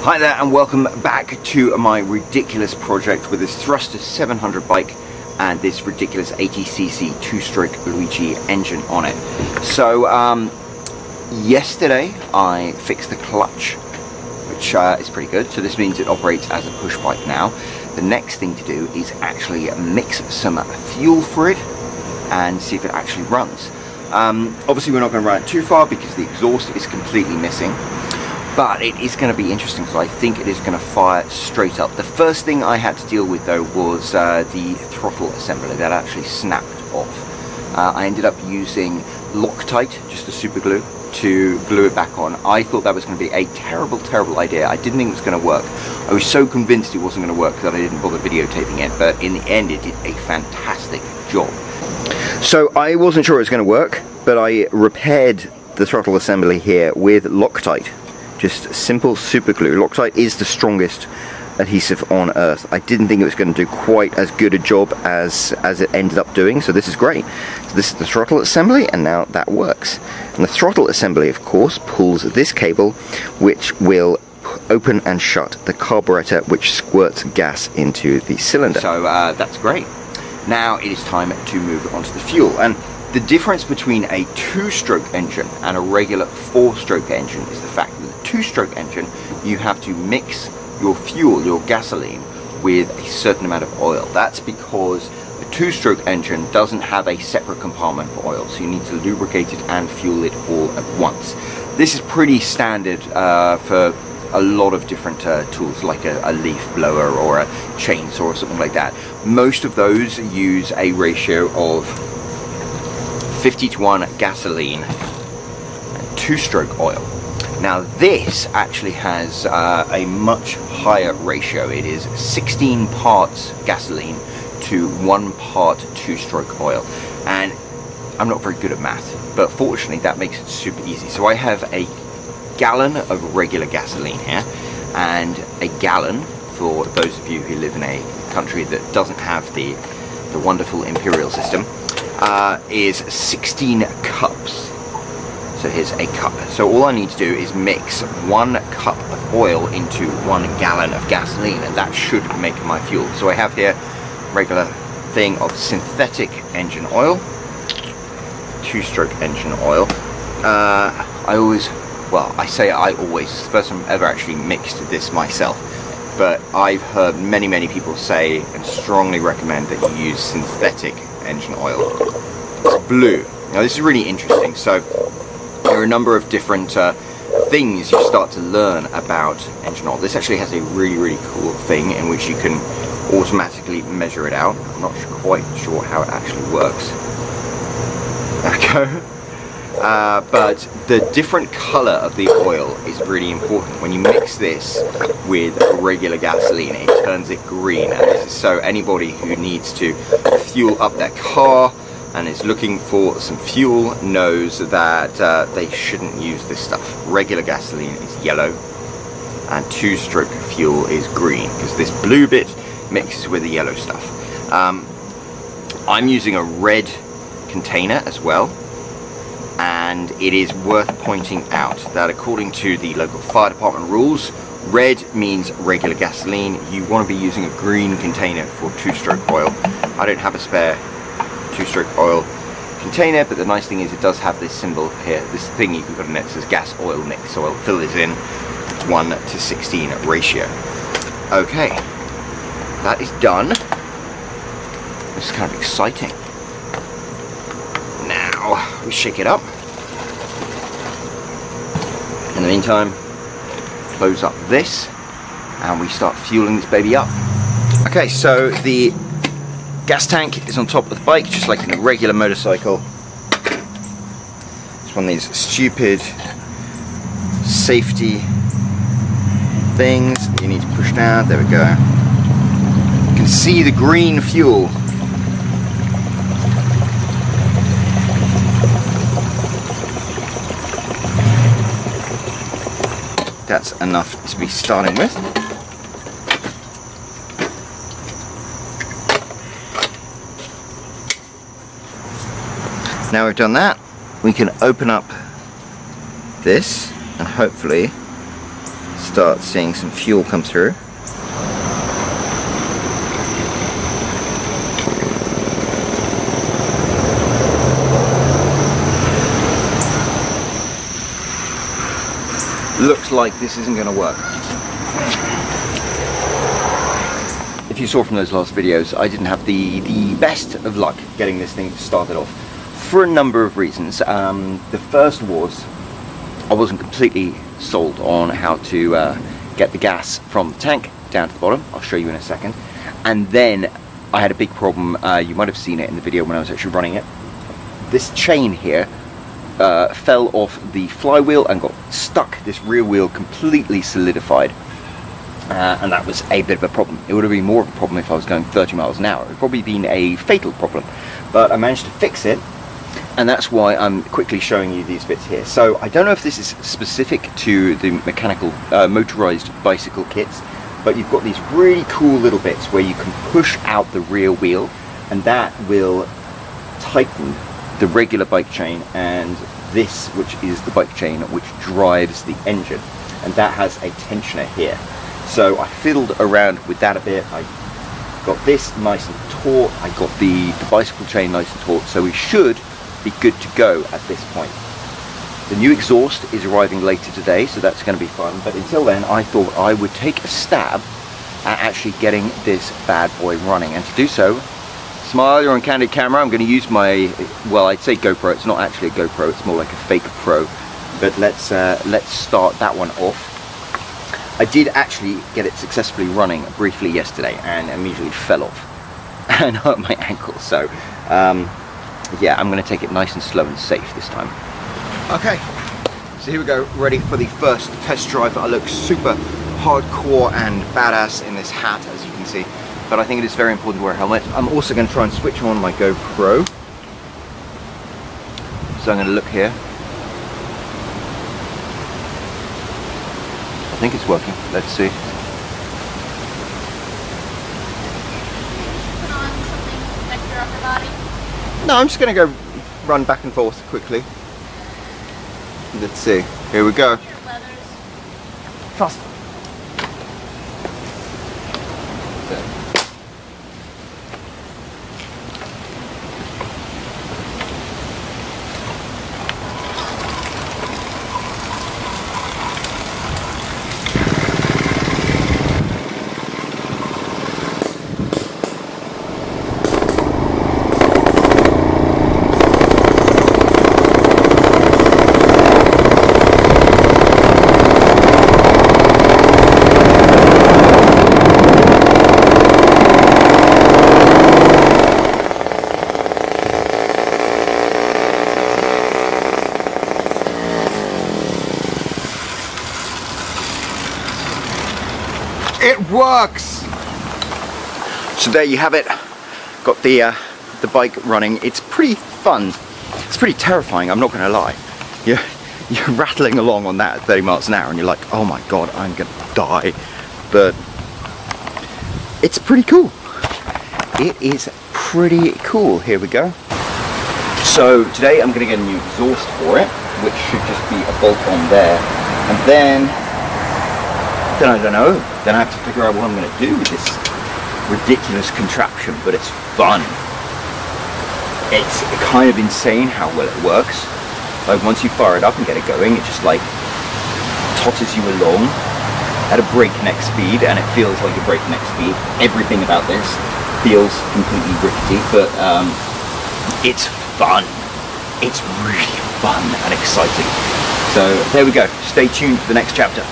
Hi there and welcome back to my ridiculous project with this Thruster 700 bike and this ridiculous 80cc two-stroke Luiji engine on it. So yesterday I fixed the clutch, which is pretty good. So this means it operates as a push bike now. The next thing to do is actually mix some fuel for it and see if it actually runs. Obviously we're not going to run it too far because the exhaust is completely missing. But it is going to be interesting, so I think it is going to fire straight up. The first thing I had to deal with though was the throttle assembly that actually snapped off. I ended up using Loctite, just the super glue, to glue it back on. I thought that was going to be a terrible, terrible idea. I didn't think it was going to work. I was so convinced it wasn't going to work that I didn't bother videotaping it, but in the end it did a fantastic job. So I wasn't sure it was going to work, but I repaired the throttle assembly here with Loctite. Just simple super glue. Loctite is the strongest adhesive on earth. I didn't think it was going to do quite as good a job as it ended up doing, so this is great. So this is the throttle assembly, and now that works. And the throttle assembly, of course, pulls this cable, which will open and shut the carburetor, which squirts gas into the cylinder. So that's great. Now it is time to move on to the fuel. And the difference between a two-stroke engine and a regular four-stroke engine is the fact that the two-stroke engine, you have to mix your fuel, your gasoline, with a certain amount of oil. That's because a two-stroke engine doesn't have a separate compartment for oil, so you need to lubricate it and fuel it all at once. This is pretty standard for a lot of different tools, like a leaf blower or a chainsaw or something like that. Most of those use a ratio of 50:1 gasoline and two-stroke oil. Now this actually has a much higher ratio. It is 16 parts gasoline to 1 part two-stroke oil. And I'm not very good at math, but fortunately that makes it super easy. So I have a gallon of regular gasoline here, and a gallon, for those of you who live in a country that doesn't have the wonderful imperial system, is 16 cups. So here's a cup. So all I need to do is mix 1 cup of oil into 1 gallon of gasoline, and that should make my fuel. So I have here a regular thing of synthetic engine oil, two-stroke engine oil. It's the first time I've ever actually mixed this myself, but I've heard many people say and strongly recommend that you use synthetic engine oil. It's blue. Now this is really interesting. So there are a number of different things you start to learn about engine oil. This actually has a really cool thing in which you can automatically measure it out. I'm not quite sure how it actually works. There we go. But the different color of the oil is really important. When you mix this with regular gasoline, it turns it green, and this is so anybody who needs to fuel up their car and is looking for some fuel knows that they shouldn't use this stuff. Regular gasoline is yellow and two-stroke fuel is green, because this blue bit mixes with the yellow stuff. I'm using a red container as well. And it is worth pointing out that according to the local fire department rules, red means regular gasoline. You want to be using a green container for two-stroke oil. I don't have a spare two-stroke oil container, but the nice thing is it does have this symbol here, this thing you can put in it that says gas oil mix, so I'll fill this in 1:16 ratio. Okay, that is done. This is kind of exciting. We shake it up. In the meantime, close up this and we start fueling this baby up. Okay, so the gas tank is on top of the bike, just like in a regular motorcycle. It's one of these stupid safety things you need to push down. There we go. You can see the green fuel. That's enough to be starting with. Now we've done that, we can open up this and hopefully start seeing some fuel come through. Looks like this isn't going to work. If you saw from those last videos, I didn't have the best of luck getting this thing started off for a number of reasons. The first was I wasn't completely sold on how to get the gas from the tank down to the bottom. I'll show you in a second. And then I had a big problem. You might have seen it in the video when I was actually running it. This chain here fell off the flywheel and got stuck. This rear wheel completely solidified, and that was a bit of a problem. It would have been more of a problem if I was going 30 miles an hour. It would probably been a fatal problem, but I managed to fix it, and that's why I'm quickly showing you these bits here. So I don't know if this is specific to the mechanical motorized bicycle kits, but you've got these really cool little bits where you can push out the rear wheel, and that will tighten the regular bike chain and this, which is the bike chain which drives the engine, and that has a tensioner here. So I fiddled around with that a bit. I got this nice and taut, I got the bicycle chain nice and taut, so we should be good to go at this point. The new exhaust is arriving later today, so that's going to be fun, but until then I thought I would take a stab at actually getting this bad boy running, and to do so, smile, you're on candid camera. I'm going to use my, well, I'd say GoPro. It's not actually a GoPro, it's more like a fake Pro. But let's start that one off. I did actually get it successfully running briefly yesterday and immediately fell off and hurt my ankle. So yeah, I'm going to take it nice and slow and safe this time. Okay, so here we go, ready for the first test drive. I look super hardcore and badass in this hat, as you can see. But I think it is very important to wear a helmet. I'm also going to try and switch on my GoPro. So I'm going to look here. I think it's working. Let's see. Put on something to protect your upper body? No, I'm just going to go run back and forth quickly. Let's see. Here we go. Trust me. It works! So there you have it. Got the bike running. It's pretty fun. It's pretty terrifying, I'm not going to lie. You're rattling along on that at 30 miles an hour and you're like, oh my god, I'm going to die. But it's pretty cool. It is pretty cool. Here we go. So today I'm going to get a new exhaust for it, which should just be a bolt on there. And then I don't know. Then I have to figure out what I'm going to do with this ridiculous contraption, but it's fun. It's kind of insane how well it works. Like once you fire it up and get it going, it just like totters you along at a breakneck speed, and it feels like a breakneck speed. Everything about this feels completely rickety, but it's fun. It's really fun and exciting. So there we go. Stay tuned for the next chapter.